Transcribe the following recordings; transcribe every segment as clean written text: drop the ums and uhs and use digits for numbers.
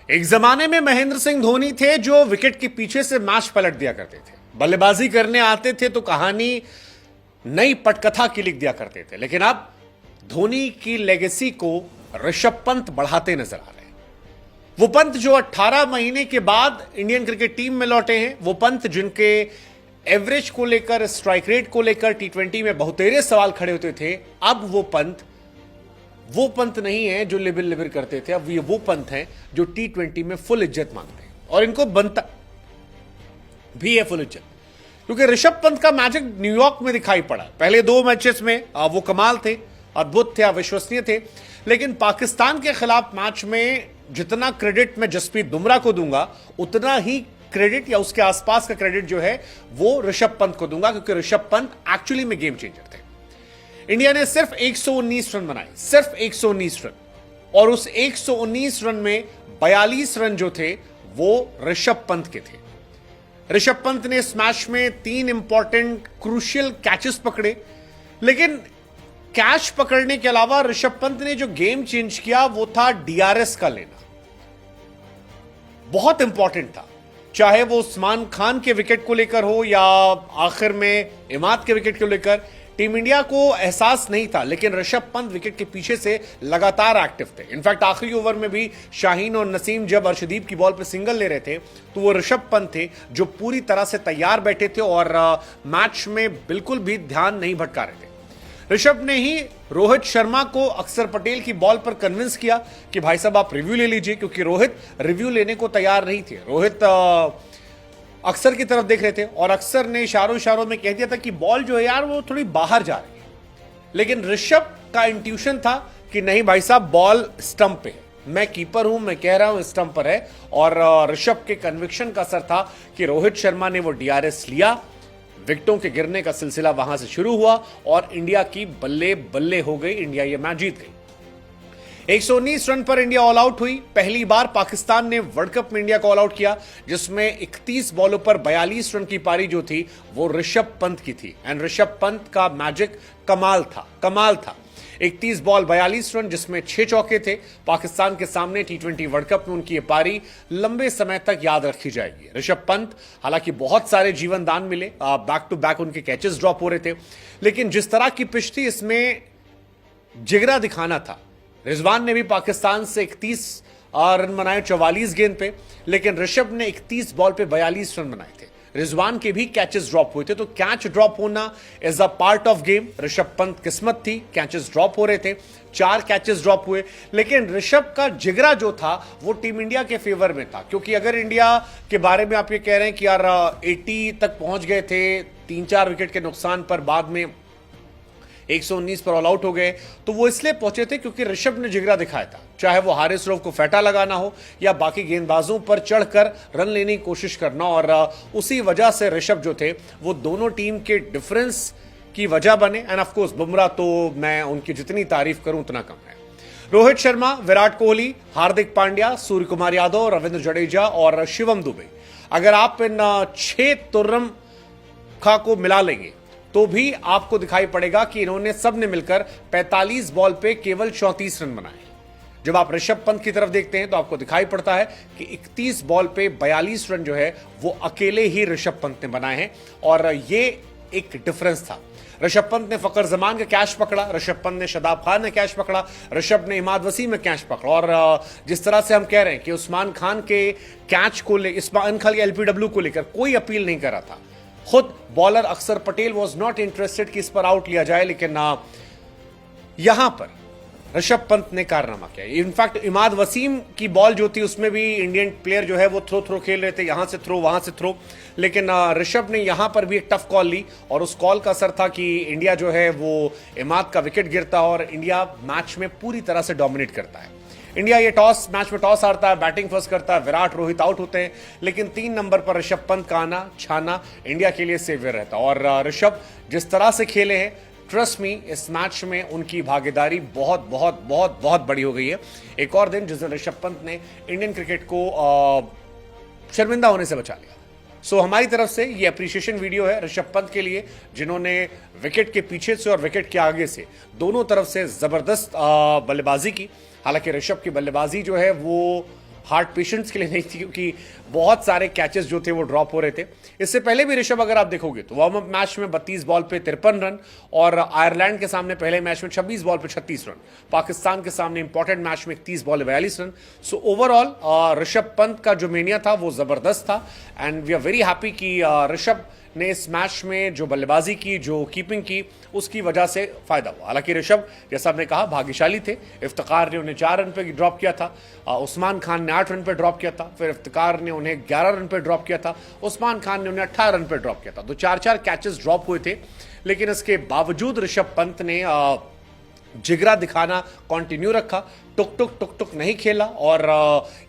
एक जमाने में महेंद्र सिंह धोनी थे जो विकेट के पीछे से मैच पलट दिया करते थे। बल्लेबाजी करने आते थे तो कहानी नई पटकथा की लिख दिया करते थे। लेकिन अब धोनी की लेगेसी को ऋषभ पंत बढ़ाते नजर आ रहे हैं। वो पंत जो 18 महीने के बाद इंडियन क्रिकेट टीम में लौटे हैं, वो पंत जिनके एवरेज को लेकर, स्ट्राइक रेट को लेकर टी20 में बहुतेरे सवाल खड़े होते थे, अब वो पंत नहीं है जो लिबिर लिबिर करते थे। अब ये वो पंत हैं जो टी20 में फुल इज्जत मांगते हैं और इनको बनता भी है फुल इज्जत, क्योंकि ऋषभ पंत का मैजिक न्यूयॉर्क में दिखाई पड़ा। पहले 2 मैचेस में वो कमाल थे, अद्भुत थे, अविश्वसनीय थे। लेकिन पाकिस्तान के खिलाफ मैच में जितना क्रेडिट मैं जसप्रीत बुमराह को दूंगा, उतना ही क्रेडिट या उसके आसपास का क्रेडिट जो है वो ऋषभ पंत को दूंगा, क्योंकि ऋषभ पंत एक्चुअली में गेम चेंजर थे। इंडिया ने सिर्फ 119 रन बनाए, सिर्फ 119 रन, और उस 119 रन में 42 रन जो थे वो ऋषभ पंत के थे। ऋषभ पंत ने इस मैच में 3 इंपॉर्टेंट क्रूशियल कैचेस पकड़े। लेकिन कैच पकड़ने के अलावा ऋषभ पंत ने जो गेम चेंज किया वो था डीआरएस का लेना। बहुत इंपॉर्टेंट था, चाहे वो उस्मान खान के विकेट को लेकर हो या आखिर में इमाद के विकेट को लेकर। टीम इंडिया को एहसास नहीं था, लेकिन ऋषभ पंत विकेट के पीछे से लगातार एक्टिव थे। इनफैक्ट आखिरी ओवर में भी शाहीन और नसीम जब अर्शदीप की बॉल पे सिंगल ले रहे थे तो वो ऋषभ पंत थे जो पूरी तरह से तैयार बैठे थे और मैच में बिल्कुल भी ध्यान नहीं भटका रहे थे। ऋषभ ने ही रोहित शर्मा को अक्षर पटेल की बॉल पर कन्विंस किया कि भाई साहब आप रिव्यू ले लीजिए, क्योंकि रोहित रिव्यू लेने को तैयार नहीं थे। रोहित अक्सर की तरफ देख रहे थे और अक्सर ने इशारों में कह दिया था कि बॉल जो है यार वो थोड़ी बाहर जा रही है। लेकिन ऋषभ का इंट्यूशन था कि नहीं भाई साहब, बॉल स्टंप पे है, मैं कीपर हूं, मैं कह रहा हूं स्टंप पर है। और ऋषभ के कन्विक्शन का असर था कि रोहित शर्मा ने वो डीआरएस लिया। विकेटों के गिरने का सिलसिला वहां से शुरू हुआ और इंडिया की बल्ले बल्ले हो गई। इंडिया ये मैच जीत गई। 119 रन पर इंडिया ऑल आउट हुई। पहली बार पाकिस्तान ने वर्ल्ड कप में इंडिया को ऑल आउट किया, जिसमें 31 बॉलों पर 42 रन की पारी जो थी वो ऋषभ पंत की थी। एंड ऋषभ पंत का मैजिक कमाल था। 31 बॉल 42 रन, जिसमें 6 चौके थे। पाकिस्तान के सामने टी20 वर्ल्ड कप में उनकी ये पारी लंबे समय तक याद रखी जाएगी। ऋषभ पंत हालांकि बहुत सारे जीवन दान मिले, बैक टू बैक उनके कैचेस ड्रॉप हो रहे थे, लेकिन जिस तरह की पिच थी इसमें जिगरा दिखाना था। रिजवान ने भी पाकिस्तान से 31 रन बनाए 44 गेंद पे, लेकिन ऋषभ ने 31 बॉल पे 42 रन बनाए थे। रिजवान के भी कैचेस ड्रॉप हुए थे, तो कैच ड्रॉप होना is a part of game. Rishabh Pant किस्मत थी, कैचेस ड्रॉप हो रहे थे, 4 कैचेस ड्रॉप हुए, लेकिन ऋषभ का जिगरा जो था वो टीम इंडिया के फेवर में था। क्योंकि अगर इंडिया के बारे में आप ये कह रहे हैं कि यार 80 तक पहुंच गए थे 3-4 विकेट के नुकसान पर, बाद में 119 पर ऑल आउट हो गए, तो वो इसलिए पहुंचे थे क्योंकि ऋषभ ने जिगरा दिखाया था। चाहे वो हारिस रऊफ को फेटा लगाना हो या बाकी गेंदबाजों पर चढ़कर रन लेने की कोशिश करना, और उसी वजह से ऋषभ जो थे वो दोनों टीम के डिफरेंस की वजह बने। एंड ऑफ कोर्स बुमराह तो मैं उनकी जितनी तारीफ करूं उतना कम है। रोहित शर्मा, विराट कोहली, हार्दिक पांड्या, सूर्य कुमार यादव, रविंद्र जडेजा और शिवम दुबे, अगर आप इन 6 तुर्रम खा को मिला लेंगे तो भी आपको दिखाई पड़ेगा कि इन्होंने सबने मिलकर 45 बॉल पे केवल 34 रन बनाए। जब आप ऋषभ पंत की तरफ देखते हैं तो आपको दिखाई पड़ता है कि 31 बॉल पे 42 रन जो है वो अकेले ही ऋषभ पंत ने बनाए हैं, और ये एक डिफरेंस था। ऋषभ पंत ने फकर जमान का कैच पकड़ा, ऋषभ पंत ने शादाब खान ने कैच पकड़ा, ऋषभ ने इमाद वसीम में कैच पकड़ा। और जिस तरह से हम कह रहे हैं कि उस्मान खान के कैच को उस्मान खान के एलपीडब्ल्यू को लेकर कोई अपील नहीं कर रहा था, खुद बॉलर अक्षर पटेल वॉज नॉट इंटरेस्टेड कि इस पर आउट लिया जाए, लेकिन यहां पर ऋषभ पंत ने कारनामा किया। इनफैक्ट इमाद वसीम की बॉल जो थी उसमें भी इंडियन प्लेयर जो है वो थ्रो खेल रहे थे, यहां से थ्रो वहां से थ्रो, लेकिन ऋषभ ने यहां पर भी एक टफ कॉल ली और उस कॉल का असर था कि इंडिया जो है वो इमाद का विकेट गिरता और इंडिया मैच में पूरी तरह से डोमिनेट करता है। इंडिया ये मैच में टॉस हारता है, बैटिंग फर्स्ट करता है, विराट रोहित आउट होते हैं, लेकिन 3 नंबर पर ऋषभ पंत का आना छाना इंडिया के लिए सेवियर रहता। और ऋषभ जिस तरह से खेले हैं, ट्रस्ट मी, इस मैच में उनकी भागीदारी बहुत बहुत बहुत बहुत बड़ी हो गई है। एक और दिन जिस दिन ऋषभ पंत ने इंडियन क्रिकेट को शर्मिंदा होने से बचा लिया। सो हमारी तरफ से ये अप्रिशिएशन वीडियो है ऋषभ पंत के लिए, जिन्होंने विकेट के पीछे से और विकेट के आगे से दोनों तरफ से जबरदस्त बल्लेबाजी की। हालांकि ऋषभ की बल्लेबाजी जो है वो हार्ट पेशेंट्स के लिए नहीं थी, क्योंकि बहुत सारे कैचेस जो थे वो ड्रॉप हो रहे थे। इससे पहले भी ऋषभ अगर आप देखोगे तो वार्म अप मैच में 32 बॉल पे 53 रन, और आयरलैंड के सामने पहले मैच में 26 बॉल पे 36 रन, पाकिस्तान के सामने इंपॉर्टेंट मैच में 31 ball 42 run. So overall Rishabh Pant का जो मेनिया था वो जबरदस्त था, and we are very happy कि ऋषभ ने इस मैच में जो बल्लेबाजी की, जो कीपिंग की, उसकी वजह से फायदा हुआ। हालांकि ऋषभ, जैसा आपने कहा, भाग्यशाली थे। इफ्तिकार ने उन्हें 4 रन पे ड्रॉप किया था, उस्मान खान ने 8 रन पे ड्रॉप किया था, फिर इफ्तिकार ने उन्हें 11 रन पे ड्रॉप किया था, उस्मान खान ने उन्हें 18 रन पे ड्रॉप किया था। तो 4-4 कैचेस ड्रॉप हुए थे, लेकिन इसके बावजूद ऋषभ पंत ने जिगरा दिखाना कंटिन्यू रखा, टुक टुक टुक टुक नहीं खेला, और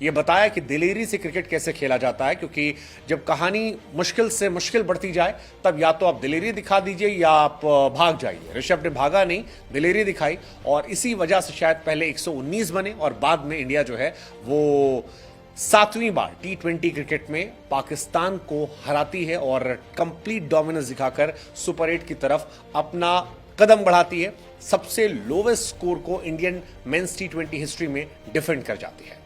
ये बताया कि दिलेरी से क्रिकेट कैसे खेला जाता है, क्योंकि जब कहानी मुश्किल से मुश्किल बढ़ती जाए तब या तो आप दिलेरी दिखा दीजिए या आप भाग जाइए। ऋषभ ने भागा नहीं, दिलेरी दिखाई, और इसी वजह से शायद पहले 119 बने और बाद में इंडिया जो है वो 7वीं बार T20 क्रिकेट में पाकिस्तान को हराती है और कंप्लीट डोमिनेंस दिखाकर सुपर 8 की तरफ अपना कदम बढ़ाती है, सबसे लोवेस्ट स्कोर को इंडियन मेंस T20 हिस्ट्री में डिफेंड कर जाती है।